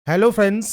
Hello friends.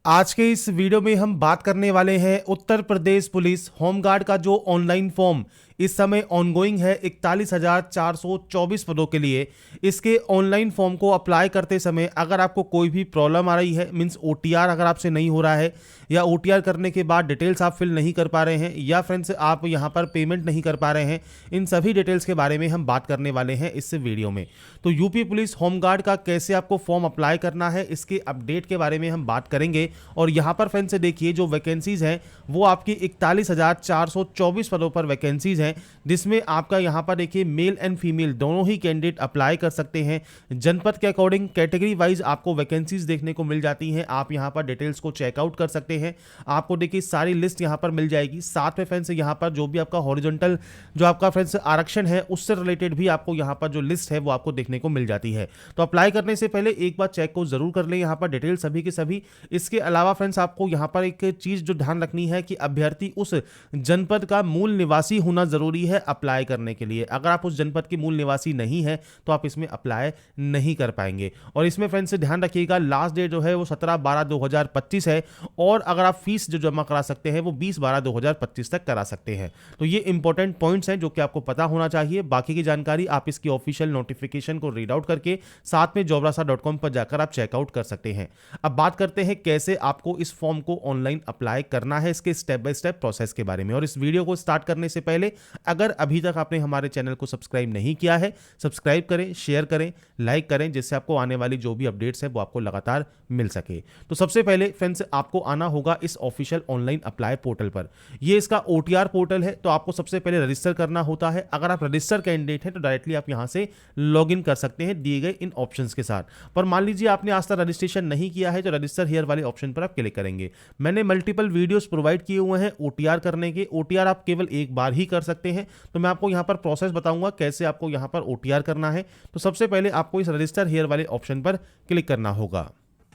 आज के इस वीडियो में हम बात करने वाले हैं उत्तर प्रदेश पुलिस होमगार्ड का जो ऑनलाइन फॉर्म इस समय ऑनगोइंग है 41,424 पदों के लिए। इसके ऑनलाइन फॉर्म को अप्लाई करते समय अगर आपको कोई भी प्रॉब्लम आ रही है, मींस ओटीआर अगर आपसे नहीं हो रहा है या ओटीआर करने के बाद डिटेल्स आप फिल नहीं कर पा रहे हैं या फ्रेंड्स आप यहां पर पेमेंट नहीं कर पा रहे हैं, इन सभी डिटेल्स के बारे में हम बात करने वाले हैं इस वीडियो में। तो यूपी पुलिस होमगार्ड का कैसे आपको फॉर्म अप्लाई करना है, इसके अपडेट के बारे में हम बात करेंगे। और यहाँ पर फ्रेंड्स देखिए जो वैकेंसीज हैं वो आपकी 41,424 पदों पर वैकेंसीज हैं, जिसमें आपका यहाँ पर देखिए मेल एंड फीमेल दोनों ही कैंडिडेट अप्लाई कर सकते हैं। जनपद के अकॉर्डिंग कैटेगरी वाइज आपको वैकेंसीज देखने को मिल जाती हैं। आप यहाँ पर डिटेल्स को चेकआउट कर सकते हैं। आपको देखिए सारी लिस्ट यहाँ पर मिल जाएगी। साथ में फ्रेंड्स यहाँ पर जो भी आपका हॉरिजॉन्टल जो आपका फ्रेंड्स आरक्षण है उससे रिलेटेड भी आपको यहाँ पर जो लिस्ट है वो आपको देखने को मिल जाती है। तो अप्लाई करने से पहले एक बार चेक को जरूर कर लें यहाँ पर डिटेल सभी के सभी। इसके अलावा फ्रेंड्स आपको यहाँ पर एक चीज जो ध्यान रखनी है कि अभ्यर्थी उस जनपद का मूल निवासी होना जरूरी है अप्लाई करने के लिए। अगर आप उस जनपद के मूल निवासी नहीं है तो आप इसमें अप्लाई नहीं कर पाएंगे। और इसमें फ्रेंड्स ध्यान रखिएगा लास्ट डेट जो है वो 17/12/2025 है और अगर आप फीस जो जमा करा सकते हैं वो 20/12/2025 तक करा सकते हैं। तो ये इंपॉर्टेंट पॉइंट्स हैं जो कि आपको पता होना चाहिए। बाकी की जानकारी आप इसकी ऑफिशियल नोटिफिकेशन को रीड आउट करके साथ में jobrasa.com पर जाकर आप चेकआउट कर सकते हैं। अब बात करते हैं कैसे आपको इस फॉर्म को ऑनलाइन अप्लाई करना है, इसके स्टेप बाय स्टेप प्रोसेस के बारे में। और इस वीडियो को स्टार्ट करने से पहले अगर अभी तक आपने हमारे चैनल को सब्सक्राइब नहीं किया है, सब्सक्राइब करें, शेयर करें, लाइक करें, जिससे आपको आने वाली जो भी अपडेट्स है वो आपको लगातार मिल सके। तो सबसे पहले फ्रेंड्स आपको आना होगा इस ऑफिशियल ऑनलाइन अप्लाई पोर्टल पर। ये इसका ओटीआर पोर्टल है, तो आपको सबसे पहले रजिस्टर करना होता है। अगर आप रजिस्टर कैंडिडेट हैं तो डायरेक्टली आप यहां से लॉग इन कर सकते हैं दिए गए इन ऑप्शंस के साथ। पर मान लीजिए आपने आज तक रजिस्ट्रेशन नहीं किया है तो रजिस्टर हियर वाले ऑप्शन पर आप क्लिक करेंगे। मैंने मल्टीपल वीडियोस प्रोवाइड किए हुए हैं ओटीआर करने के। ओटीआर आप केवल एक बार ही कर सकते हैं, तो मैं आपको यहां पर प्रोसेस बताऊंगा कैसे आपको यहां पर ओटीआर करना है। तो सबसे पहले आपको इस रजिस्टर हियर वाले ऑप्शन पर क्लिक करना होगा।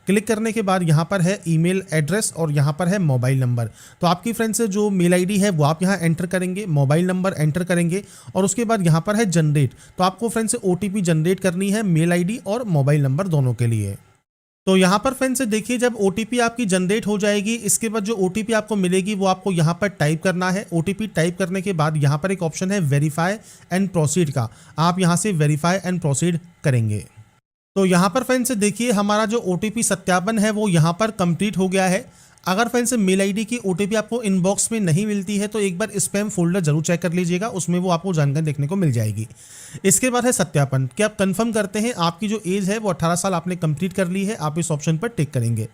क्लिक करने के बाद यहाँ पर है ईमेल एड्रेस और यहाँ पर है मोबाइल नंबर। तो आपकी फ्रेंड्स से जो मेल आईडी है वो आप यहाँ एंटर करेंगे, मोबाइल नंबर एंटर करेंगे और उसके बाद यहाँ पर है जनरेट। तो आपको फ्रेंड्स से ओटीपी जनरेट करनी है मेल आईडी और मोबाइल नंबर दोनों के लिए। तो यहाँ पर फ्रेंड्स देखिए जब ओटीपी आपकी जनरेट हो जाएगी, इसके बाद जो ओटीपी आपको मिलेगी वो आपको यहाँ पर टाइप करना है। ओटीपी टाइप करने के बाद यहाँ पर एक ऑप्शन है वेरीफाई एंड प्रोसीड का, आप यहाँ से वेरीफाई एंड प्रोसीड करेंगे। तो यहाँ पर फ्रेंड्स देखिए हमारा जो ओटीपी सत्यापन है वो यहाँ पर कंप्लीट हो गया है। अगर फ्रेंड्स मेल आईडी की ओटीपी आपको इनबॉक्स में नहीं मिलती है तो एक बार स्पैम फोल्डर जरूर चेक कर लीजिएगा, उसमें वो आपको जानकारी देखने को मिल जाएगी। इसके बाद है सत्यापन, कि आप कंफर्म करते हैं आपकी जो एज है वो 18 साल आपने कंप्लीट कर ली है, आप इस ऑप्शन पर टिक करेंगे।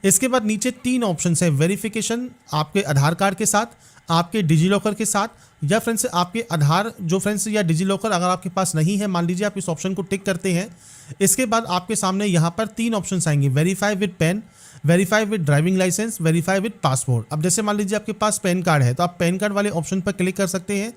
इसके बाद नीचे 3 ऑप्शन है, वेरिफिकेशन आपके आधार कार्ड के साथ, आपके डिजीलॉकर के साथ, या फ्रेंड्स आपके आधार जो फ्रेंड्स या डिजीलॉकर अगर आपके पास नहीं है, मान लीजिए आप इस ऑप्शन को टिक करते हैं। इसके बाद आपके सामने यहाँ पर 3 ऑप्शन आएंगे, verify with PAN, verify with driving licence, verify with passport. अब जैसे मान लीजिए आपके पास पैन कार्ड है तो आप पैन कार्ड वाले ऑप्शन पर क्लिक कर सकते हैं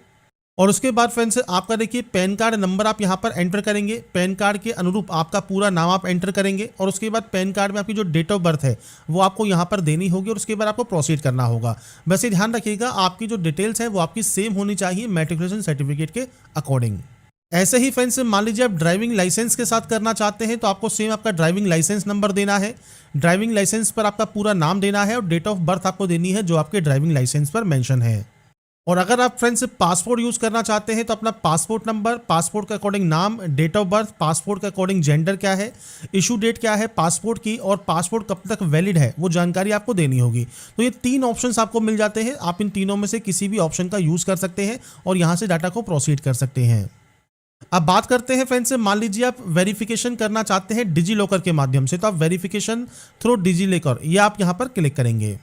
और उसके बाद फ्रेंड्स आपका देखिए पैन कार्ड नंबर आप यहाँ पर एंटर करेंगे। पैन कार्ड के अनुरूप आपका पूरा नाम आप एंटर करेंगे और उसके बाद पैन कार्ड में आपकी जो डेट ऑफ बर्थ है वो आपको यहाँ पर देनी होगी और उसके बाद आपको प्रोसीड करना होगा। वैसे ध्यान रखिएगा आपकी जो डिटेल्स है वो आपकी सेम होनी चाहिए मैट्रिकुलेशन सर्टिफिकेट के अकॉर्डिंग। ऐसे ही फ्रेंड्स मान लीजिए आप ड्राइविंग लाइसेंस के साथ करना चाहते हैं तो आपको सेम आपका ड्राइविंग लाइसेंस नंबर देना है, ड्राइविंग लाइसेंस पर आपका पूरा नाम देना है और डेट ऑफ बर्थ आपको देनी है जो आपके ड्राइविंग लाइसेंस पर मेंशन है। और अगर आप फ्रेंड्स पासपोर्ट यूज करना चाहते हैं तो अपना पासपोर्ट नंबर, पासपोर्ट के अकॉर्डिंग नाम, डेट ऑफ बर्थ, पासपोर्ट के अकॉर्डिंग जेंडर क्या है, इशू डेट क्या है पासपोर्ट की और पासपोर्ट कब तक वैलिड है वो जानकारी आपको देनी होगी। तो ये 3 ऑप्शंस आपको मिल जाते हैं, आप इन तीनों में से किसी भी ऑप्शन का यूज कर सकते हैं और यहाँ से डाटा को प्रोसीड कर सकते हैं। अब बात करते हैं फ्रेंड्स, मान लीजिए आप वेरिफिकेशन करना चाहते हैं डिजी लॉकर के माध्यम से, तो आप वेरिफिकेशन थ्रू डिजी लॉकर ये आप यहाँ पर क्लिक करेंगे।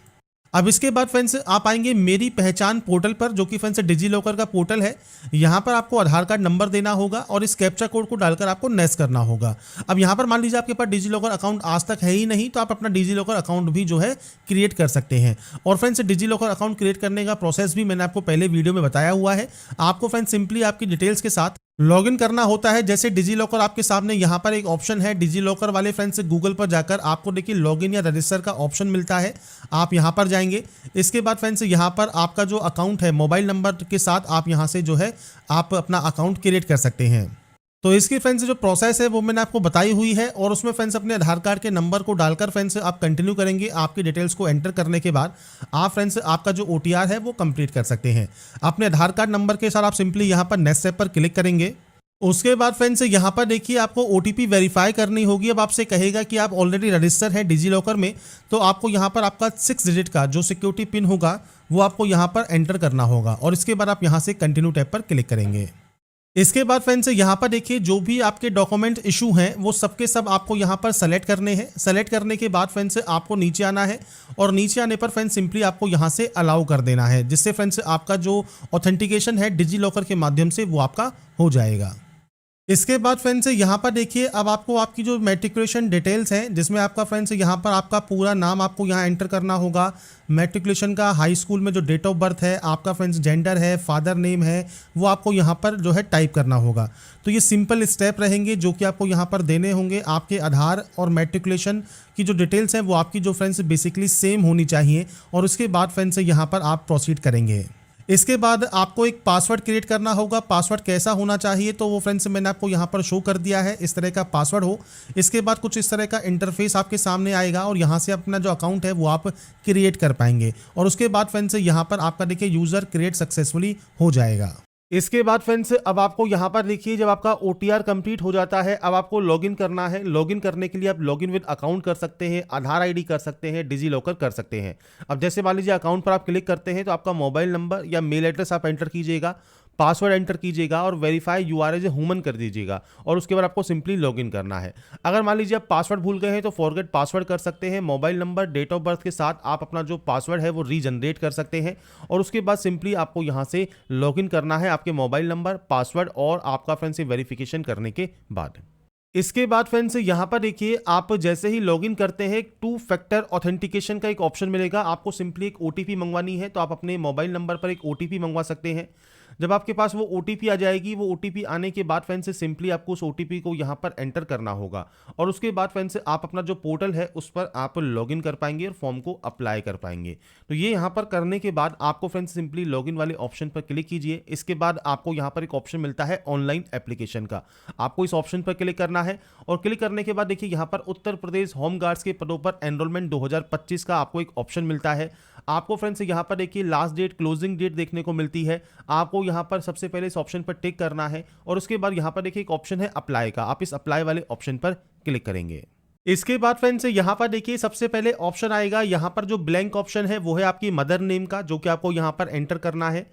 अब इसके बाद फ्रेंड्स आप आएंगे मेरी पहचान पोर्टल पर, जो कि फ्रेंड्स डिजी लॉकर का पोर्टल है। यहाँ पर आपको आधार कार्ड नंबर देना होगा और इस कैप्चा कोड को डालकर आपको नेक्स्ट करना होगा। अब यहाँ पर मान लीजिए आपके पास डिजी लॉकर अकाउंट आज तक है ही नहीं तो आप अपना डिजी लॉकर अकाउंट भी जो है क्रिएट कर सकते हैं। और friends digi locker account create करने का प्रोसेस भी मैंने आपको पहले वीडियो में बताया हुआ है। आपको फ्रेंड्स सिंपली आपकी डिटेल्स के साथ लॉगिन करना होता है। जैसे डिजी लॉकर आपके सामने यहाँ पर एक ऑप्शन है, डिजी लॉकर वाले फ्रेंड्स से गूगल पर जाकर आपको देखिए लॉगिन या रजिस्टर का ऑप्शन मिलता है, आप यहाँ पर जाएंगे। इसके बाद फ्रेंड्स यहाँ पर आपका जो अकाउंट है मोबाइल नंबर के साथ आप यहाँ से जो है आप अपना अकाउंट क्रिएट कर सकते हैं। तो इसकी फ्रेंड्स जो प्रोसेस है वो मैंने आपको बताई हुई है, और उसमें फ्रेंड्स अपने आधार कार्ड के नंबर को डालकर फ्रेंड्स आप कंटिन्यू करेंगे। आपकी डिटेल्स को एंटर करने के बाद आप फ्रेंड्स आपका जो OTR है वो कंप्लीट कर सकते हैं। अपने आधार कार्ड नंबर के साथ आप सिंपली यहाँ पर नेक्स्ट स्टेप पर क्लिक करेंगे। उसके बाद फ्रेंड्स यहाँ पर देखिए आपको OTP वेरीफाई करनी होगी। अब आपसे कहेगा कि आप ऑलरेडी रजिस्टर हैं डिजी लॉकर में, तो आपको यहाँ पर आपका 6 डिजिट का जो सिक्योरिटी पिन होगा वो आपको यहाँ पर एंटर करना होगा, और इसके बाद आप यहाँ से कंटिन्यू टैब पर क्लिक करेंगे। इसके बाद फ्रेंड्स यहाँ पर देखिए जो भी आपके डॉक्यूमेंट इशू हैं वो सबके सब आपको यहाँ पर सेलेक्ट करने हैं। सेलेक्ट करने के बाद फ्रेंड्स आपको नीचे आना है, और नीचे आने पर फ्रेंड्स सिंपली आपको यहाँ से अलाउ कर देना है, जिससे फ्रेंड्स आपका जो ऑथेंटिकेशन है डिजी लॉकर के माध्यम से वो आपका हो जाएगा। इसके बाद फ्रेंड्स यहाँ पर देखिए अब आपको आपकी जो मैट्रिकुलेशन डिटेल्स हैं, जिसमें आपका फ्रेंड्स यहाँ पर आपका पूरा नाम आपको यहाँ एंटर करना होगा, मैट्रिकुलेशन का हाई स्कूल में जो डेट ऑफ बर्थ है, आपका फ्रेंड्स जेंडर है, फादर नेम है, वो आपको यहाँ पर जो है टाइप करना होगा। तो ये सिंपल स्टेप रहेंगे जो कि आपको यहाँ पर देने होंगे। आपके आधार और मैट्रिकुलेशन की जो डिटेल्स हैं वो आपकी जो फ्रेंड्स बेसिकली सेम होनी चाहिए, और उसके बाद फ्रेंड्स यहाँ पर आप प्रोसीड करेंगे। इसके बाद आपको एक पासवर्ड क्रिएट करना होगा। पासवर्ड कैसा होना चाहिए तो वो फ्रेंड्स मैंने आपको यहाँ पर शो कर दिया है, इस तरह का पासवर्ड हो। इसके बाद कुछ इस तरह का इंटरफेस आपके सामने आएगा, और यहाँ से अपना जो अकाउंट है वो आप क्रिएट कर पाएंगे, और उसके बाद फ्रेंड्स यहाँ पर आपका देखिए यूज़र क्रिएट सक्सेसफुली हो जाएगा। इसके बाद फ्रेंड्स अब आपको यहाँ पर देखिए जब आपका OTR कंप्लीट हो जाता है, अब आपको लॉगिन करना है। लॉगिन करने के लिए आप लॉगिन विद अकाउंट कर सकते हैं, आधार ID कर सकते हैं, डिजी लॉकर कर सकते हैं। अब जैसे मान लीजिए अकाउंट पर आप क्लिक करते हैं तो आपका मोबाइल नंबर या मेल एड्रेस आप एंटर कीजिएगा, पासवर्ड एंटर कीजिएगा, और verify UR as a human कर दीजिएगा, और उसके बाद आपको सिंपली लॉगिन करना है। अगर मान लीजिए आप पासवर्ड भूल गए हैं तो फॉरगेट पासवर्ड कर सकते हैं। Mobile number date of birth के साथ आप अपना जो पासवर्ड है वो रीजनरेट कर सकते हैं, और उसके बाद सिंपली आपको यहाँ से लॉगिन करना है आपके मोबाइल नंबर, पासवर्ड और आपका फ्रेंड से वेरिफिकेशन करने के बाद। इसके बाद फ्रेंड्स यहाँ पर देखिए आप जैसे ही लॉगिन करते हैं 2 फैक्टर ऑथेंटिकेशन का एक ऑप्शन मिलेगा। आपको सिंपली एक OTP मंगवानी है, तो आप अपने मोबाइल नंबर पर एक OTP मंगवा सकते हैं। जब आपके पास वो OTP आ जाएगी, वो OTP आने के बाद फ्रेंड्स सिंपली आपको उस OTP को यहाँ पर एंटर करना होगा, और उसके बाद फ्रेंड्स आप अपना जो पोर्टल है उस पर आप लॉगिन कर पाएंगे और फॉर्म को अप्लाई कर पाएंगे। तो ये यहाँ पर करने के बाद आपको फ्रेंड्स सिंपली लॉगिन वाले ऑप्शन पर क्लिक कीजिए। इसके बाद आपको यहाँ पर एक ऑप्शन मिलता है ऑनलाइन एप्लीकेशन का, आपको इस ऑप्शन पर क्लिक करना है, और क्लिक करने के बाद देखिए यहाँ पर उत्तर प्रदेश होम गार्ड्स के पदों पर एनरोलमेंट 2025 का आपको एक ऑप्शन मिलता है। आपको फ्रेंड्स यहाँ पर देखिए लास्ट डेट, क्लोजिंग डेट देखने को मिलती है। आपको यहाँ पर सबसे पहले इस ऑप्शन पर टिक करना है, और उसके बाद यहाँ पर देखिए एक ऑप्शन है अप्लाई का, आप इस अप्लाई वाले ऑप्शन पर क्लिक करेंगे। इसके बाद फ्रेंड्स यहाँ पर देखिए सबसे पहले ऑप्शन आएगा, यहाँ पर जो ब्लैंक ऑप्शन है वो है आपकी मदर नेम का, जो कि आपको यहाँ पर एंटर करना है।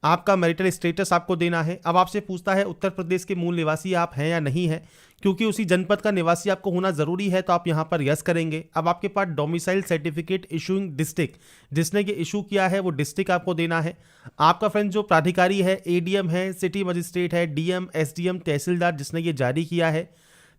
आपका मैरिटल स्टेटस आपको देना है। अब आपसे पूछता है उत्तर प्रदेश के मूल निवासी आप हैं या नहीं है, क्योंकि उसी जनपद का निवासी आपको होना जरूरी है, तो आप यहाँ पर यस करेंगे। अब आपके पास डोमिसाइल सर्टिफिकेट इशूइंग डिस्ट्रिक्ट, जिसने ये इशू किया है वो डिस्ट्रिक्ट आपको देना है। आपका फ्रेंड जो प्राधिकारी है, ADM है, सिटी मजिस्ट्रेट है, DM, SDM, तहसीलदार जिसने ये जारी किया है।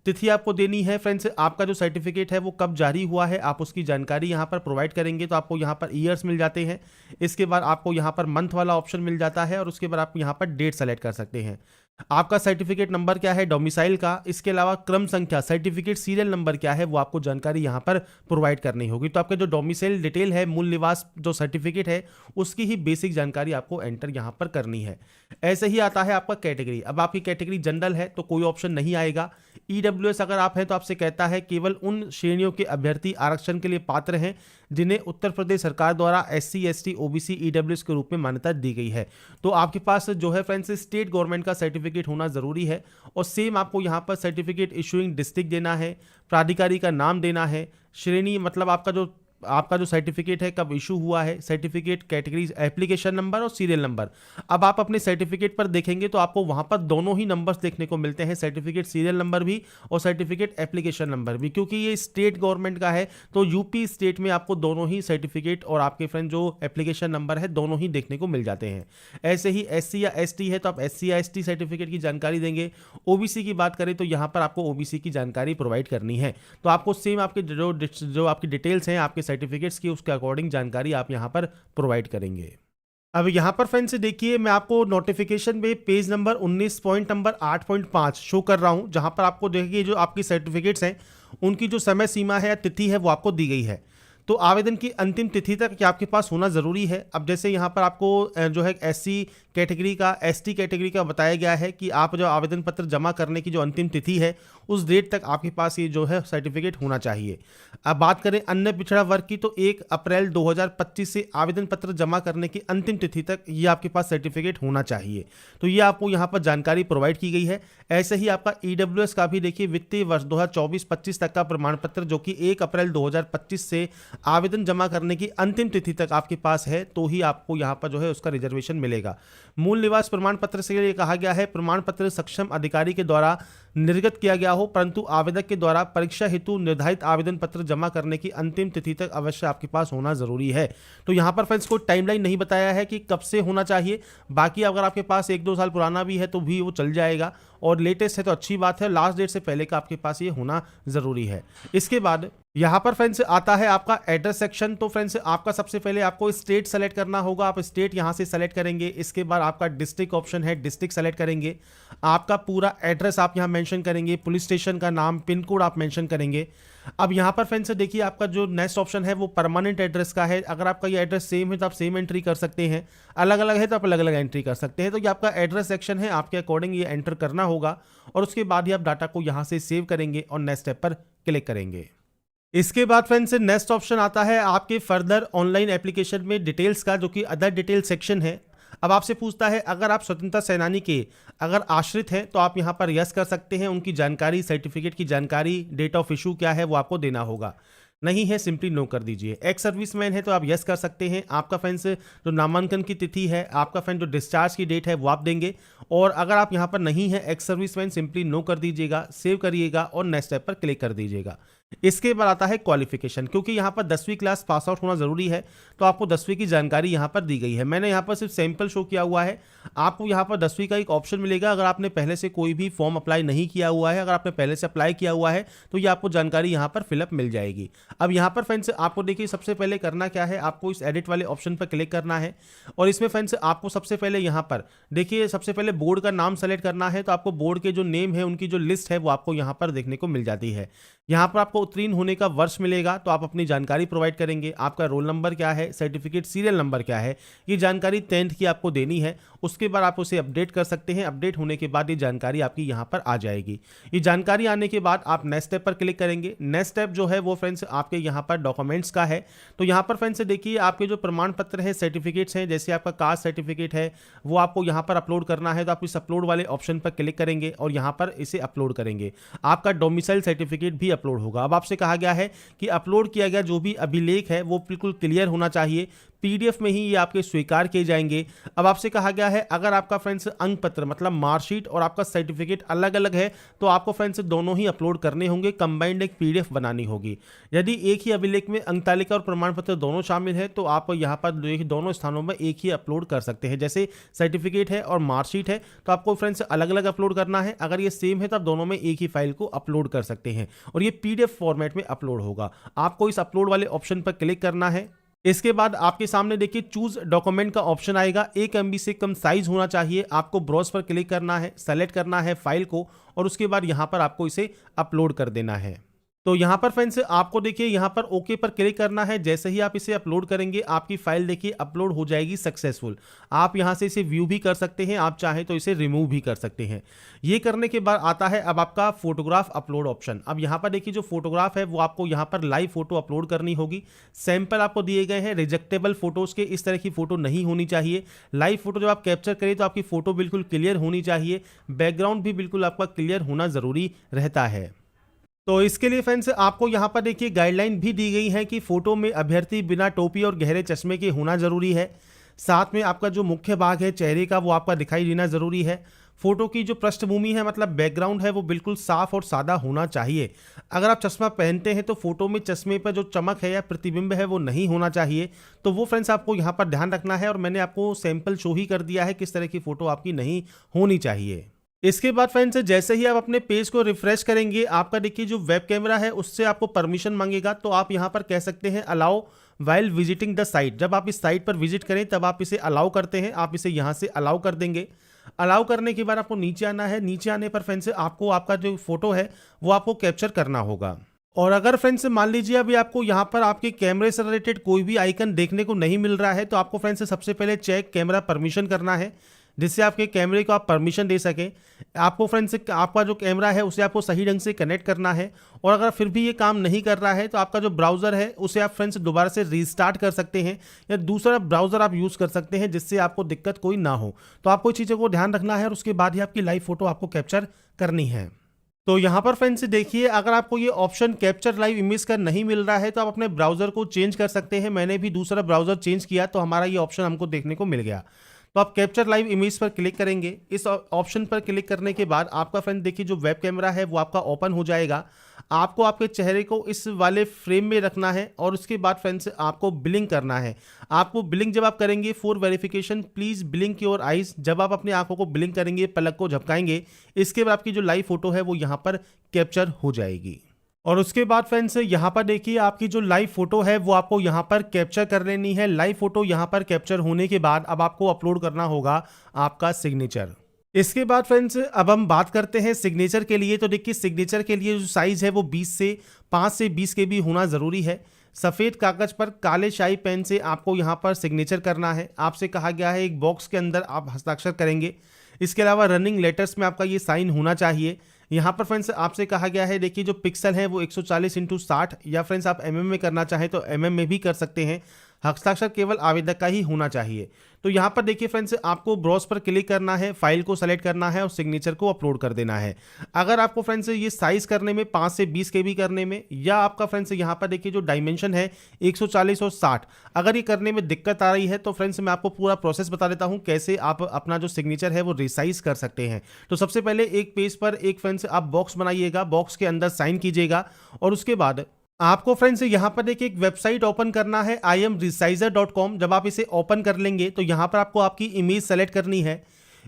तिथि आपको देनी है फ्रेंड्स, आपका जो सर्टिफिकेट है वो कब जारी हुआ है आप उसकी जानकारी यहाँ पर प्रोवाइड करेंगे, तो आपको यहाँ पर ईयर्स मिल जाते हैं। इसके बाद आपको यहाँ पर मंथ वाला ऑप्शन मिल जाता है, और उसके बाद आप यहाँ पर डेट सेलेक्ट कर सकते हैं। आपका सर्टिफिकेट नंबर क्या है डोमिसाइल का, इसके अलावा क्रम संख्या, सर्टिफिकेट सीरियल नंबर क्या है, वो आपको जानकारी यहाँ पर प्रोवाइड करनी होगी। तो आपका जो डोमिसाइल डिटेल है, मूल निवास जो सर्टिफिकेट है, उसकी ही बेसिक जानकारी आपको एंटर यहाँ पर करनी है। ऐसे ही आता है आपका कैटेगरी। अब आपकी कैटेगरी जनरल है तो कोई ऑप्शन नहीं आएगा। EWS अगर आप हैं तो आपसे कहता है केवल उन श्रेणियों के अभ्यर्थी आरक्षण के लिए पात्र हैं जिन्हें उत्तर प्रदेश सरकार द्वारा SC, ST, OBC, EWS के रूप में मान्यता दी गई है। तो आपके पास जो है फ्रेंड्स स्टेट गवर्नमेंट का सर्टिफिकेट होना जरूरी है, और सेम आपको यहाँ पर सर्टिफिकेट इशूइंग डिस्ट्रिक्ट देना है, प्राधिकारी का नाम देना है, श्रेणी मतलब आपका जो सर्टिफिकेट है कब इशू हुआ है, सर्टिफिकेट कैटेगरी, एप्लीकेशन नंबर और सीरियल नंबर। अब आप अपने सर्टिफिकेट पर देखेंगे तो आपको वहां पर दोनों ही नंबर्स देखने को मिलते हैं, सर्टिफिकेट सीरियल नंबर भी और सर्टिफिकेट एप्लीकेशन नंबर भी। क्योंकि ये स्टेट गवर्नमेंट का है तो यूपी स्टेट में आपको दोनों ही सर्टिफिकेट और आपके फ्रेंड जो एप्लीकेशन नंबर है दोनों ही देखने को मिल जाते हैं। ऐसे ही SC या ST है तो आप SC या ST सर्टिफिकेट की जानकारी देंगे। OBC की बात करें तो यहाँ पर आपको OBC की जानकारी प्रोवाइड करनी है, तो आपको सेम आपके जो आपकी डिटेल्स हैं आपके सर्टिफिकेट्स की उसके अकॉर्डिंग जानकारी आप यहां पर प्रोवाइड करेंगे। अब यहां पर फ्रेंड्स देखिए मैं आपको नोटिफिकेशन में page number 19 point number 8.5 show कर रहा हूं, जहां पर आपको देखिए जो आपकी सर्टिफिकेट्स हैं उनकी जो समय सीमा है या तिथि है वो आपको दी गई है। तो आवेदन की अंतिम तिथि तक ये आपके पास होना ज़रूरी है। अब जैसे यहाँ पर आपको जो है एससी कैटेगरी का, एसटी कैटेगरी का बताया गया है कि आप जो आवेदन पत्र जमा करने की जो अंतिम तिथि है उस डेट तक आपके पास ये जो है सर्टिफिकेट होना चाहिए। अब बात करें अन्य पिछड़ा वर्ग की, तो 1 अप्रैल 2025 से आवेदन पत्र जमा करने की अंतिम तिथि तक ये आपके पास सर्टिफिकेट होना चाहिए। तो ये आपको यहाँ पर जानकारी प्रोवाइड की गई है। ऐसे ही आपका ईडब्ल्यूएस का भी देखिए वित्तीय वर्ष 2024-25 तक का प्रमाण पत्र जो कि 1 अप्रैल 2025 से आवेदन जमा करने की अंतिम तिथि तक आपके पास है, तो ही आपको यहाँ पर जो है उसका रिजर्वेशन मिलेगा। मूल निवास प्रमाण पत्र से ये कहा गया है प्रमाण पत्र सक्षम अधिकारी के द्वारा निर्गत किया गया हो, परंतु आवेदक के द्वारा परीक्षा हेतु निर्धारित आवेदन पत्र जमा करने की अंतिम तिथि तक अवश्य आपके पास होना जरूरी है। तो यहाँ पर फ्रेंड्स कोई टाइमलाइन नहीं बताया है कि कब से होना चाहिए। बाकी अगर आपके पास 1-2 साल पुराना भी है तो भी वो चल जाएगा, और लेटेस्ट है तो अच्छी बात है। लास्ट डेट से पहले का आपके पास ये होना जरूरी है। इसके बाद यहाँ पर फ्रेंड्स आता है आपका एड्रेस सेक्शन। तो फ्रेंड्स आपका सबसे पहले आपको स्टेट सेलेक्ट करना होगा, आप स्टेट यहाँ से सेलेक्ट करेंगे। इसके बाद आपका डिस्ट्रिक्ट ऑप्शन है, डिस्ट्रिक्ट सेलेक्ट करेंगे। आपका पूरा एड्रेस आप यहाँ मेंशन करेंगे, पुलिस स्टेशन का नाम, पिन कोड आप मेंशन करेंगे। अब यहाँ पर फ्रेंड्स देखिए आपका जो नेक्स्ट ऑप्शन है वो परमानेंट एड्रेस का है। अगर आपका ये एड्रेस सेम है तो आप सेम एंट्री कर सकते हैं, अलग अलग है तो आप अलग अलग एंट्री कर सकते हैं। तो ये आपका एड्रेस सेक्शन है, आपके अकॉर्डिंग ये एंटर करना होगा, और उसके बाद ही आप डाटा को यहाँ से सेव करेंगे और नेक्स्ट स्टेप पर क्लिक करेंगे। इसके बाद फ्रेंड्स नेक्स्ट ऑप्शन आता है आपके फर्दर ऑनलाइन एप्लीकेशन में डिटेल्स का, जो कि अदर डिटेल सेक्शन है। अब आपसे पूछता है अगर आप स्वतंत्रता सेनानी के अगर आश्रित हैं तो आप यहां पर यस कर सकते हैं, उनकी जानकारी, सर्टिफिकेट की जानकारी, डेट ऑफ इशू क्या है वो आपको देना होगा। नहीं है सिंपली नो कर दीजिए। एक्स सर्विसमैन है तो आप यस कर सकते हैं। आपका फ्रेंड्स जो नामांकन की तिथि है, आपका फ्रेंड जो डिस्चार्ज की डेट है वो आप देंगे। और अगर आप यहां पर नहीं है एक्स सर्विसमैन, सिंपली नो कर दीजिएगा, सेव करिएगा और नेक्स्ट स्टेप पर क्लिक कर दीजिएगा। इसके बाद आता है क्वालिफिकेशन, क्योंकि यहाँ पर 10वीं क्लास पास आउट होना जरूरी है, तो आपको 10वीं की जानकारी यहाँ पर दी गई है। मैंने यहाँ पर सिर्फ सैंपल शो किया हुआ है। आपको यहाँ पर 10वीं का एक ऑप्शन मिलेगा अगर आपने पहले से कोई भी फॉर्म अप्लाई नहीं किया हुआ है। अगर आपने पहले से अप्लाई किया हुआ है तो ये आपको जानकारी यहाँ पर फिलअप मिल जाएगी। अब यहाँ पर फ्रेंड्स आपको देखिए सबसे पहले करना क्या है, आपको इस एडिट वाले ऑप्शन पर क्लिक करना है, और इसमें फ्रेंड्स आपको सबसे पहले यहाँ पर देखिए सबसे पहले बोर्ड का नाम सेलेक्ट करना है। तो आपको बोर्ड के जो नेम है उनकी जो लिस्ट है वो आपको यहाँ पर देखने को मिल जाती है। यहाँ पर आपको उत्तीर्ण होने का वर्ष मिलेगा, तो आप अपनी जानकारी प्रोवाइड करेंगे। आपका रोल नंबर क्या है, सर्टिफिकेट सीरियल नंबर क्या है, ये जानकारी 10th की आपको देनी है। उसके बाद आप उसे अपडेट कर सकते हैं। अपडेट होने के बाद ये जानकारी आपकी यहाँ पर आ जाएगी। ये जानकारी आने के बाद आप नेक्स्ट स्टेप पर क्लिक करेंगे। नेक्स्ट स्टेप जो है वो फ्रेंड्स आपके यहाँ पर डॉक्यूमेंट्स का है। तो यहाँ पर फ्रेंड्स देखिए आपके जो प्रमाण पत्र है, सर्टिफिकेट्स हैं, जैसे आपका कास्ट सर्टिफिकेट है वो आपको यहाँ पर अपलोड करना है। तो आप इस अपलोड वाले ऑप्शन पर क्लिक करेंगे और यहाँ पर इसे अपलोड करेंगे। आपका डोमिसाइल सर्टिफिकेट भी अपलोड होगा। अब आपसे कहा गया है कि अपलोड किया गया जो भी अभिलेख है वो बिल्कुल क्लियर होना चाहिए, पीडीएफ में ही ये आपके स्वीकार किए जाएंगे। अब आपसे कहा गया है अगर आपका फ्रेंड्स अंक पत्र मतलब मार्कशीट और आपका सर्टिफिकेट अलग अलग है तो आपको फ्रेंड्स दोनों ही अपलोड करने होंगे, कंबाइंड एक पीडीएफ बनानी होगी। यदि एक ही अभिलेख में अंक तालिका और प्रमाण पत्र दोनों शामिल है तो आप यहाँ पर दोनों स्थानों में एक ही अपलोड कर सकते हैं। जैसे सर्टिफिकेट है और मार्कशीट है तो आपको फ्रेंड्स अलग अलग अपलोड करना है। अगर ये सेम है तो आप दोनों में एक ही फाइल को अपलोड कर सकते हैं और ये पीडीएफ फॉर्मेट में अपलोड होगा। आपको इस अपलोड वाले ऑप्शन पर क्लिक करना है। इसके बाद आपके सामने देखिए चूज डॉक्यूमेंट का ऑप्शन आएगा। 1 MB से कम साइज होना चाहिए। आपको ब्राउज पर क्लिक करना है, सेलेक्ट करना है फाइल को और उसके बाद यहां पर आपको इसे अपलोड कर देना है। तो यहाँ पर फ्रेंड्स आपको देखिए यहाँ पर ओके पर क्लिक करना है। जैसे ही आप इसे अपलोड करेंगे आपकी फाइल देखिए अपलोड हो जाएगी सक्सेसफुल। आप यहाँ से इसे व्यू भी कर सकते हैं, आप चाहें तो इसे रिमूव भी कर सकते हैं। ये करने के बाद आता है अब आपका फोटोग्राफ अपलोड ऑप्शन। अब यहाँ पर देखिए जो फोटोग्राफ है वो आपको यहाँ पर लाइव फोटो अपलोड करनी होगी। सैंपल आपको दिए गए हैं रिजेक्टेबल फोटोज के, इस तरह की फोटो नहीं होनी चाहिए। लाइव फोटो जब आप कैप्चर करें तो आपकी फोटो बिल्कुल क्लियर होनी चाहिए, बैकग्राउंड भी बिल्कुल आपका क्लियर होना जरूरी रहता है। तो इसके लिए फ्रेंड्स आपको यहाँ पर देखिए गाइडलाइन भी दी गई है कि फोटो में अभ्यर्थी बिना टोपी और गहरे चश्मे के होना जरूरी है। साथ में आपका जो मुख्य भाग है चेहरे का वो आपका दिखाई देना जरूरी है। फोटो की जो पृष्ठभूमि है मतलब बैकग्राउंड है वो बिल्कुल साफ और सादा होना चाहिए। अगर आप चश्मा पहनते हैं तो फोटो में चश्मे पर जो चमक है या प्रतिबिंब है वो नहीं होना चाहिए। तो वो फ्रेंड्स आपको यहाँ पर ध्यान रखना है और मैंने आपको सैंपल शो ही कर दिया है किस तरह की फोटो आपकी नहीं होनी चाहिए। इसके बाद फ्रेंड्स जैसे ही आप अपने पेज को रिफ्रेश करेंगे आपका देखिए जो वेब कैमरा है उससे आपको परमिशन मांगेगा। तो आप यहां पर कह सकते हैं allow while visiting the site. जब आप इस साइट पर विजिट करें तब आप इसे अलाउ करते हैं, आप इसे यहां से अलाउ कर देंगे। अलाउ करने के बाद आपको नीचे आना है। नीचे आने पर फ्रेंड्स आपको आपका जो फोटो है वो आपको कैप्चर करना होगा। और अगर फ्रेंड्स मान लीजिए अभी आपको यहाँ पर आपके कैमरे से रिलेटेड कोई भी आइकन देखने को नहीं मिल रहा है, तो आपको फ्रेंड्स सबसे पहले चेक कैमरा परमिशन करना है, जिससे आपके कैमरे को आप परमिशन दे सकें। आपको फ्रेंड्स आपका जो कैमरा है उसे आपको सही ढंग से कनेक्ट करना है। और अगर फिर भी ये काम नहीं कर रहा है तो आपका जो ब्राउज़र है उसे आप फ्रेंड्स दोबारा से रीस्टार्ट कर सकते हैं, या दूसरा ब्राउज़र आप यूज़ कर सकते हैं, जिससे आपको दिक्कत कोई ना हो। तो आपको चीज़ों को ध्यान रखना है और उसके बाद ही आपकी लाइव फोटो आपको कैप्चर करनी है। तो यहाँ पर फ्रेंड्स देखिए, अगर आपको ये ऑप्शन कैप्चर लाइव इमेज का नहीं मिल रहा है तो आप अपने ब्राउज़र को चेंज कर सकते हैं। मैंने भी दूसरा ब्राउज़र चेंज किया तो हमारा ये ऑप्शन हमको देखने को मिल गया। तो आप कैप्चर लाइव इमेज पर क्लिक करेंगे। इस ऑप्शन पर क्लिक करने के बाद आपका फ्रेंड देखिए जो वेब कैमरा है वो आपका ओपन हो जाएगा। आपको आपके चेहरे को इस वाले फ्रेम में रखना है और उसके बाद फ्रेंड्स आपको ब्लिंक करना है। आपको ब्लिंक जब आप करेंगे, for verification please blink your eyes, जब आप अपनी आंखों को ब्लिंक करेंगे, पलक को झपकाएंगे, इसके बाद आपकी जो लाइव फोटो है वो यहाँ पर कैप्चर हो जाएगी। और उसके बाद फ्रेंड्स यहाँ पर देखिए आपकी जो लाइव फोटो है वो आपको यहाँ पर कैप्चर कर लेनी है। लाइव फोटो यहाँ पर कैप्चर होने के बाद अब आपको अपलोड करना होगा आपका सिग्नेचर। इसके बाद फ्रेंड्स अब हम बात करते हैं सिग्नेचर के लिए। तो देखिए सिग्नेचर के लिए जो साइज़ है वो 5 से 20 KB होना ज़रूरी है। सफ़ेद कागज़ पर काले शाई पेन से आपको यहाँ पर सिग्नेचर करना है। आपसे कहा गया है एक बॉक्स के अंदर आप हस्ताक्षर करेंगे। इसके अलावा रनिंग लेटर्स में आपका ये साइन होना चाहिए। यहाँ पर फ्रेंड्स आपसे कहा गया है, देखिए जो पिक्सल है वो 140x60, या फ्रेंड्स आप mm में करना चाहें तो mm में भी कर सकते हैं। हस्ताक्षर केवल आवेदक का ही होना चाहिए। तो यहाँ पर देखिए फ्रेंड्स आपको ब्राउज पर क्लिक करना है, फाइल को सेलेक्ट करना है और सिग्नेचर को अपलोड कर देना है। अगर आपको फ्रेंड्स ये साइज़ करने में 5 से 20 KB करने में, या आपका फ्रेंड्स यहाँ पर देखिए जो डायमेंशन है 140 और 60, अगर ये करने में दिक्कत आ रही है तो फ्रेंड्स मैं आपको पूरा प्रोसेस बता देता हूँ कैसे आप अपना जो सिग्नेचर है वो रिसाइज कर सकते हैं। तो सबसे पहले एक पेज पर एक फ्रेंड्स आप बॉक्स बनाइएगा, बॉक्स के अंदर साइन कीजिएगा और उसके बाद आपको फ्रेंड्स यहाँ पर देखिए एक वेबसाइट ओपन करना है imresizer.com। जब आप इसे ओपन कर लेंगे तो यहाँ पर आपको आपकी इमेज सेलेक्ट करनी है।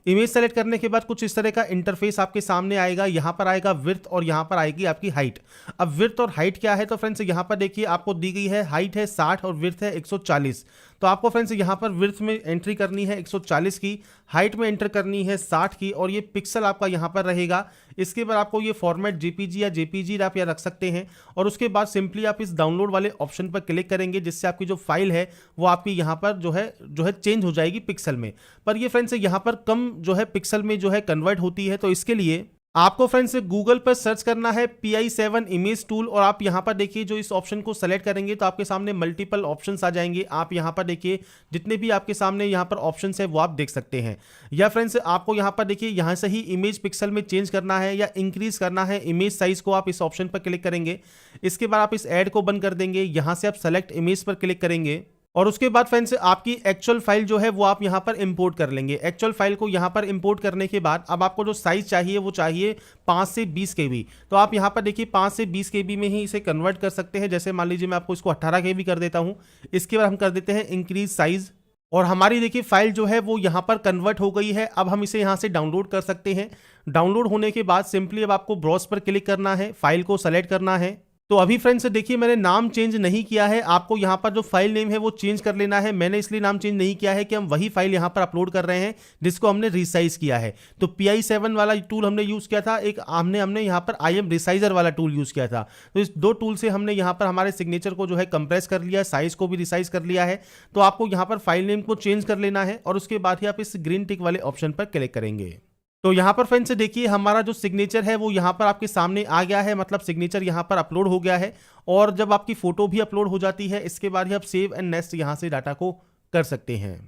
इमेज सेलेक्ट करने के बाद कुछ इस तरह का इंटरफेस आपके सामने आएगा। यहाँ पर आएगा विड्थ और यहाँ पर आएगी आपकी हाइट। अब विड्थ और हाइट क्या है, तो फ्रेंड्स यहाँ पर देखिए आपको दी गई है हाइट है 60 और विड्थ है 140। तो आपको फ्रेंड्स यहाँ पर विड्थ में एंट्री करनी है 140 की, हाइट में एंटर करनी है 60 की, और ये पिक्सल आपका यहाँ पर रहेगा। इसके बाद आपको ये फॉर्मेट जेपीजी या जेपीजी आप यहाँ रख सकते हैं। और उसके बाद सिंपली आप इस डाउनलोड वाले ऑप्शन पर क्लिक करेंगे, जिससे आपकी जो फाइल है वो आपकी यहाँ पर जो है चेंज हो जाएगी पिक्सल में। पर ये फ्रेंड्स यहाँ पर कम जो है पिक्सल में जो है कन्वर्ट होती है। तो इसके लिए आपको फ्रेंड्स गूगल पर सर्च करना है PI7 इमेज टूल, और आप यहाँ पर देखिए जो इस ऑप्शन को सेलेक्ट करेंगे तो आपके सामने मल्टीपल ऑप्शंस आ जाएंगे। आप यहाँ पर देखिए जितने भी आपके सामने यहाँ पर ऑप्शंस है वो आप देख सकते हैं। या फ्रेंड्स आपको यहाँ पर देखिए यहाँ से ही इमेज पिक्सल में चेंज करना है या इंक्रीज करना है इमेज साइज को, आप इस ऑप्शन पर क्लिक करेंगे। इसके बाद आप इस ऐड को बंद कर देंगे, यहाँ से आप सेलेक्ट इमेज पर क्लिक करेंगे और उसके बाद फ्रेंड्स आपकी एक्चुअल फाइल जो है वो आप यहाँ पर इंपोर्ट कर लेंगे। एक्चुअल फाइल को यहाँ पर इंपोर्ट करने के बाद अब आपको जो साइज चाहिए वो चाहिए 5 से 20 KB। तो आप यहाँ पर देखिए 5 से 20 KB में ही इसे कन्वर्ट कर सकते हैं। जैसे मान लीजिए मैं आपको इसको 18 KB कर देता हूँ। इसके बाद हम कर देते हैं इंक्रीज साइज, और हमारी देखिए फाइल जो है वो यहाँ पर कन्वर्ट हो गई है। अब हम इसे यहाँ से डाउनलोड कर सकते हैं। डाउनलोड होने के बाद सिंपली अब आपको ब्राउज पर क्लिक करना है, फाइल को सेलेक्ट करना है। तो अभी फ्रेंड्स देखिए मैंने नाम चेंज नहीं किया है, आपको यहाँ पर जो फाइल नेम है वो चेंज कर लेना है। मैंने इसलिए नाम चेंज नहीं किया है कि हम वही फाइल यहाँ पर अपलोड कर रहे हैं जिसको हमने रिसाइज किया है। तो PI7 वाला टूल हमने यूज़ किया था, एक हमने यहाँ पर IMresizer वाला टूल यूज़ किया था। तो इस दो टूल से हमने यहाँ पर हमारे सिग्नेचर को जो है कंप्रेस कर लिया, साइज को भी रिसाइज कर लिया है। तो आपको यहाँ पर फाइल नेम को चेंज कर लेना है और उसके बाद ही आप इस ग्रीन टिक वाले ऑप्शन पर क्लिक करेंगे। तो यहाँ पर फ्रेंड्स देखिए हमारा जो सिग्नेचर है वो यहाँ पर आपके सामने आ गया है, मतलब सिग्नेचर यहाँ पर अपलोड हो गया है। और जब आपकी फोटो भी अपलोड हो जाती है इसके बाद ही आप सेव एंड नेक्स्ट यहाँ से डाटा को कर सकते हैं।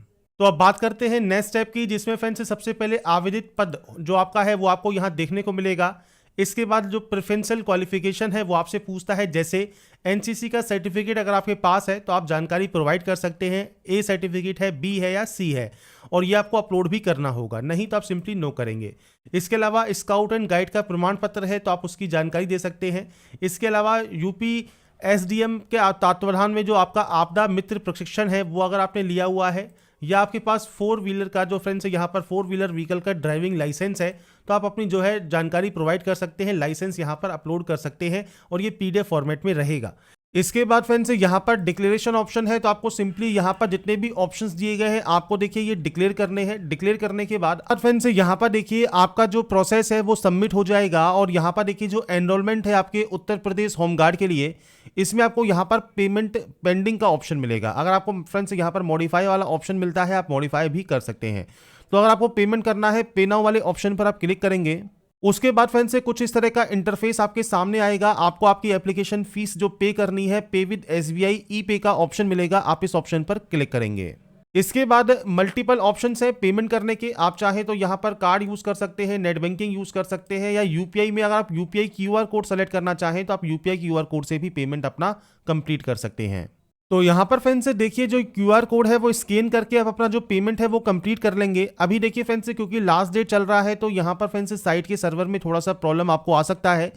तो अब बात करते हैं नेक्स्ट स्टेप की, जिसमें फ्रेंड्स सबसे पहले आवेदित पद जो आपका है वो आपको यहाँ देखने को मिलेगा। इसके बाद जो प्रेफरेंशियल क्वालिफिकेशन है वो आपसे पूछता है, जैसे NCC का सर्टिफिकेट अगर आपके पास है तो आप जानकारी प्रोवाइड कर सकते हैं, A सर्टिफिकेट है, B है या C है, और ये आपको अपलोड भी करना होगा, नहीं तो आप सिंपली नो करेंगे। इसके अलावा स्काउट एंड गाइड का प्रमाण पत्र है तो आप उसकी जानकारी दे सकते हैं। इसके अलावा UP SDM के तत्वावधान में जो आपका आपदा मित्र प्रशिक्षण है वो अगर आपने लिया हुआ है, या आपके पास 4 व्हीलर का जो फ्रेंड्स है यहाँ पर 4 व्हीलर व्हीकल का ड्राइविंग लाइसेंस है, तो आप अपनी जो है जानकारी प्रोवाइड कर सकते हैं, लाइसेंस यहाँ पर अपलोड कर सकते हैं और ये PDF फॉर्मेट में रहेगा। इसके बाद फ्रेंड्स यहाँ पर डिक्लेरेशन ऑप्शन है, तो आपको सिंपली यहाँ पर जितने भी ऑप्शंस दिए गए हैं आपको देखिए ये डिक्लेयर करने हैं। डिक्लेयर करने के बाद फ्रेंड्स यहाँ पर देखिए आपका जो प्रोसेस है वो सबमिट हो जाएगा। और यहाँ पर देखिए जो एनरोलमेंट है आपके उत्तर प्रदेश होमगार्ड के लिए, इसमें आपको यहाँ पर पेमेंट पेंडिंग का ऑप्शन मिलेगा। अगर आपको फ्रेंड्स यहाँ पर मॉडिफाई वाला ऑप्शन मिलता है, आप मॉडिफाई भी कर सकते हैं। तो अगर आपको पेमेंट करना है, पे नाउ वाले ऑप्शन पर आप क्लिक करेंगे। उसके बाद फ्रेंड्स से कुछ इस तरह का इंटरफेस आपके सामने आएगा। आपको आपकी एप्लीकेशन फीस जो पे करनी है, पे विद SBI ई पे का ऑप्शन मिलेगा, आप इस ऑप्शन पर क्लिक करेंगे। इसके बाद मल्टीपल ऑप्शंस है पेमेंट करने के। आप चाहे तो यहाँ पर कार्ड यूज कर सकते हैं, नेट बैंकिंग यूज कर सकते हैं, या यूपीआई में अगर आप यूपीआई QR कोड सेलेक्ट करना चाहें तो आप यूपीआई QR कोड से भी पेमेंट अपना कंप्लीट कर सकते हैं। तो यहाँ पर फ्रेंड्स देखिए जो QR कोड है वो स्कैन करके आप अपना जो पेमेंट है वो कंप्लीट कर लेंगे। अभी देखिए फ्रेंड्स क्योंकि लास्ट डेट चल रहा है तो यहाँ पर फ्रेंड्स साइट के सर्वर में थोड़ा सा प्रॉब्लम आपको आ सकता है।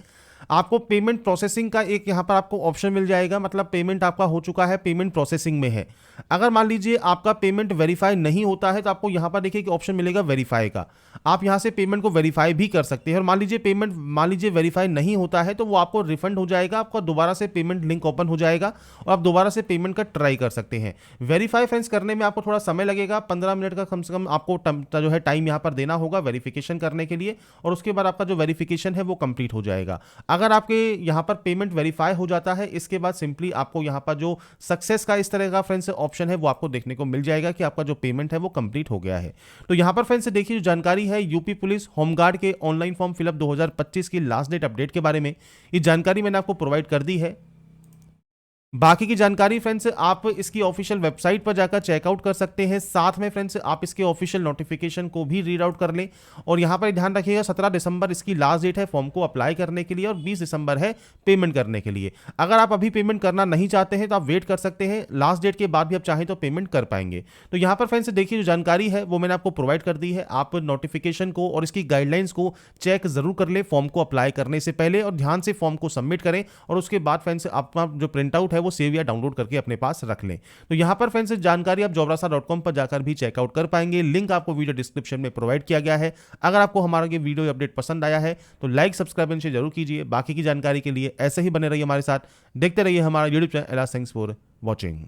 आपको पेमेंट प्रोसेसिंग का एक यहाँ पर आपको ऑप्शन मिल जाएगा, मतलब पेमेंट आपका हो चुका है, पेमेंट प्रोसेसिंग में है। अगर मान लीजिए आपका पेमेंट वेरीफाई नहीं होता है तो आपको यहाँ पर देखिए कि ऑप्शन मिलेगा वेरीफाई का, आप यहाँ से पेमेंट को वेरीफाई भी कर सकते हैं। और मान लीजिए वेरीफाई नहीं होता है तो वो आपको रिफंड हो जाएगा, आपका दोबारा से पेमेंट लिंक ओपन हो जाएगा और आप दोबारा से पेमेंट का ट्राई कर सकते हैं। वेरीफाई फ्रेंड्स करने में आपको थोड़ा समय लगेगा, 15 मिनट का कम से कम आपको जो है टाइम यहाँ पर देना होगा वेरिफिकेशन करने के लिए, और उसके बाद आपका जो वेरिफिकेशन है वो कंप्लीट हो जाएगा। अगर आपके यहाँ पर पेमेंट वेरीफाई हो जाता है, इसके बाद सिंपली आपको यहाँ पर जो सक्सेस का इस तरह का फ्रेंड्स ऑप्शन है वो आपको देखने को मिल जाएगा कि आपका जो पेमेंट है वो कंप्लीट हो गया है। तो यहाँ पर फ्रेंड्स देखिए जो जानकारी है यूपी पुलिस होमगार्ड के ऑनलाइन फॉर्म फिलअप 2025 की लास्ट डेट अपडेट के बारे में, ये जानकारी मैंने आपको प्रोवाइड कर दी है। बाकी की जानकारी फ्रेंड्स आप इसकी ऑफिशियल वेबसाइट पर जाकर चेकआउट कर सकते हैं। साथ में फ्रेंड्स आप इसके ऑफिशियल नोटिफिकेशन को भी रीड आउट कर लें। और यहाँ पर ध्यान रखिएगा 17 दिसंबर इसकी लास्ट डेट है फॉर्म को अप्लाई करने के लिए, और 20 दिसंबर है पेमेंट करने के लिए। अगर आप अभी पेमेंट करना नहीं चाहते हैं तो आप वेट कर सकते हैं, लास्ट डेट के बाद भी आप चाहें तो पेमेंट कर पाएंगे। तो यहाँ पर फ्रेंड्स देखिए जो जानकारी है वो मैंने आपको प्रोवाइड कर दी है। आप नोटिफिकेशन को और इसकी गाइडलाइंस को चेक जरूर कर ले फॉर्म को अप्लाई करने से पहले, और ध्यान से फॉर्म को सबमिट करें। और उसके बाद फ्रेंड्स आपका जो प्रिंट आउट है वो सेव या डाउनलोड करके अपने पास रख लें। तो यहां पर फ्रेंड्स जानकारी आप jobrasa.com पर जाकर भी चेकआउट कर पाएंगे। लिंक आपको वीडियो डिस्क्रिप्शन में प्रोवाइड किया गया है। अगर आपको हमारा ये वीडियो अपडेट पसंद आया है तो लाइक सब्सक्राइब शेयर जरूर कीजिए। बाकी की जानकारी के लिए ऐसे ही बने रहिए हमारे साथ, देखते रहिए हमारा YouTube channel. Thanks for watching.